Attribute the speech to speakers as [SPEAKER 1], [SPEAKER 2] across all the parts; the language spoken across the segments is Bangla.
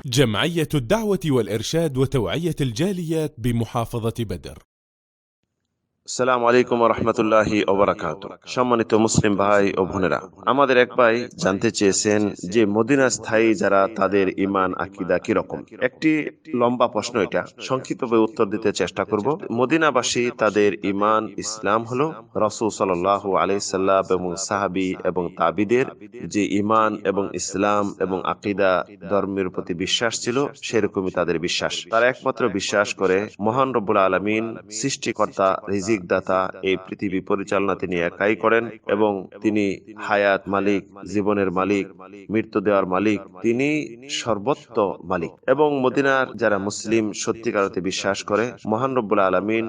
[SPEAKER 1] جمعية الدعوة والإرشاد وتوعية الجاليات بمحافظة بدر।
[SPEAKER 2] আসসালামু আলাইকুম ওয়া রাহমাতুল্লাহি ওয়া বারাকাতুহু। সম্মানিত মুসলিম ভাই ও বোনেরা, আমাদের এক ভাই জানতে চেয়েছেন যে মদিনা স্থায়ী যারা তাদের ঈমান আকীদা কি রকম। একটি লম্বা প্রশ্ন, এটা সংক্ষিপ্তভাবে উত্তর দিতে চেষ্টা করব। মদিনাবাসী তাদের ঈমান ইসলাম হলো রাসূল সাল্লাল্লাহু আলাইহি সাল্লাম এবং সাহাবী এবং তাবিদের যে ঈমান এবং ইসলাম এবং আকীদা ধর্মের প্রতি বিশ্বাস ছিল, সেরকমই তাদের বিশ্বাস। তারা একমাত্র বিশ্বাস করে মহান রব্বুল আলামিন সৃষ্টিকর্তা, রিজিক দাতা, এই পৃথিবী পরিচালনা তিনি একাই করেন এবং তিনি হায়াত মালিক, জীবনের মালিক, মৃত্যু দেওয়ার মালিক, তিনি সর্বত্র মালিক। এবং মদিনার যারা মুসলিম সত্যিকার অর্থে বিশ্বাস করে মহান রব্বুল আলামিন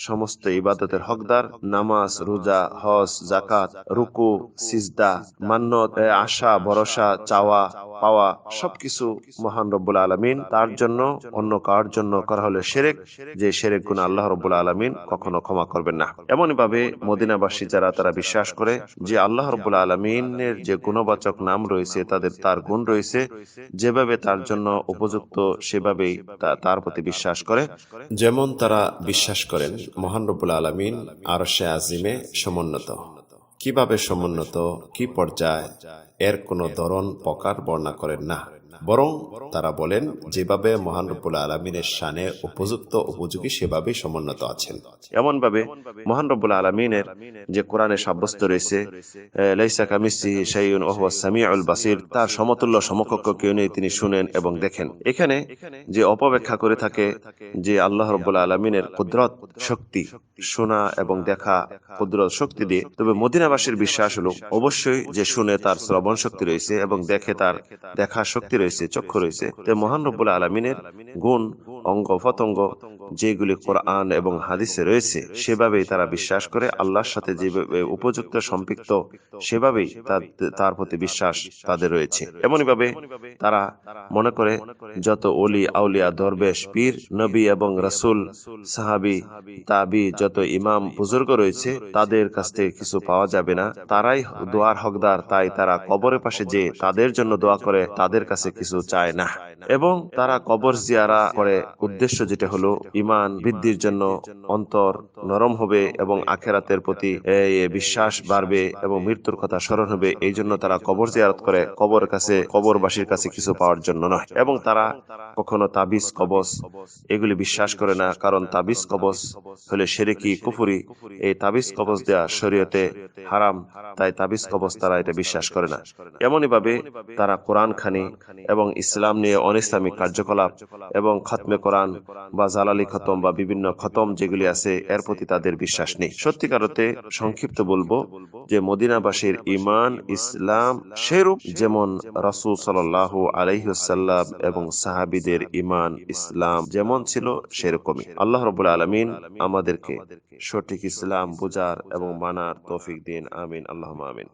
[SPEAKER 2] সমস্ত ইবাদতের হকদার, নামাজ, রোজা, হজ, যাকাত, রুকু, সিজদা, মান্নত, আশা, ভরসা, চাওয়া পাওয়া সবকিছু মহান রব্বুল আলামিন তার জন্য, অন্য কার জন্য করা হলে শিরক, যে শিরক গুনাহ আল্লাহ রব্বুল আলামিন কখনো ক্ষমা করবেন না। এমনই ভাবে মদিনাবাসী যারা তারা বিশ্বাস করে যে আল্লাহ রব্বুল আলামিনের যে গুণবাচক নাম রয়েছে, তার গুণ রয়েছে, যেভাবে তার জন্য উপযুক্ত সেভাবেই তার প্রতি বিশ্বাস করে। যেমন তারা বিশ্বাস করেন মহান রব্বুল আলামিন আরশে আজিমে সমুন্নত। কিভাবে সমুন্নত, কি পর্যায়, এর কোনো ধরন প্রকার বর্ণনা করেন না, বরং তারা বলেন যেভাবে মহান রব্বুল আলামিনের শানে উপযুক্ত উপযোগী সেভাবেই সমুন্নত আছেন। এমন ভাবে মহান রব্বুল আলামিনের যে কোরআনে সাব্যস্ত রয়েছে, লাইসা কামিসলিহি শাইউন ওয়া হুয়াস সামিউল বাসির, তার সমতুল্য সমকক্ষ কেউ নেই, তিনি শুনেন এবং দেখেন। এখানে যে অপব্যাখ্যা করে থাকে যে আল্লাহ রব্বুল আলামিনের কুদরত, শক্তি, শোনা এবং দেখা কুদরত শক্তি দিয়ে, তবে মদিনাবাসীর বিশ্বাস হলো অবশ্যই যে শুনে তার শ্রবণ শক্তি রয়েছে এবং দেখে তার দেখার শক্তি রয়েছে, চক্ষু রয়েছে। তো মহান রব্বুল আলামিনের গুণ, অঙ্গ প্রত্যঙ্গ যেগুলি কোরআন এবং হাদিসে রয়েছে, সেভাবেই তারা বিশ্বাস করে। আল্লাহর সাথে যেভাবে উপযুক্ত সম্পৃক্ত, সেভাবেই তার প্রতি বিশ্বাস তাদের রয়েছে। এমনই ভাবে তারা মনে করে যত ওলি আউলিয়া, দরবেশ, পীর, নবী এবং রাসূল, সাহাবী, তাবি, যত ইমাম বুজুর্গ রয়েছে, তাদের কাছ থেকে কিছু পাওয়া যাবে না, তারাই দোয়ার হকদার। তাই তারা কবরের পাশে যে তাদের জন্য দোয়া করে, তাদের কাছে কিছু চায় না। এবং তারা কবর জিয়ারা করে উদ্দেশ্য যেটা হলো ঈমান বৃদ্ধির জন্য, অন্তর নরম হবে এবং আখিরাতের প্রতি বিশ্বাস বাড়বে এবং মৃত্যুর কথা স্মরণ হবে। এই জন্য তারা কবর জিয়ারত করে, কবরের কাছে, কবরবাসীর কাছে কিছু পাওয়ার জন্য নয়। এবং তারা কখনো তাবিজ, কবজ এগুলি বিশ্বাস করে না, কারণ তাবিজ কবজ হলে শিরকি, কুফরি। এই তাবিজ কবজ দেয়া শরীয়তে হারাম, তাই তাবিজ কবজ তারা এটা বিশ্বাস করে না। এমনই ভাবে তারা কোরআন খানি এবং ইসলাম নিয়ে অনিসলামিক কার্যকলাপ এবং খতমে কোরআন বা জালালি খতম বা বিভিন্ন খতম যেগুলি আছে, এর প্রতি তাদের বিশ্বাস নেই। সত্যিকারতে সংক্ষিপ্ত বলবো যে মদিনাবাসীর ঈমান ইসলাম সেরূপ যেমন রাসূল সাল্লাল্লাহু আলাইহি ওয়াসাল্লাম এবং সাহাবীদের ঈমান ইসলাম যেমন ছিল, সেরকমই। আল্লাহ রাব্বুল আলামিন আমাদেরকে সঠিক ইসলাম বুঝার এবং মানার তৌফিক দিন। আমিন, আল্লাহুম্মা আমিন।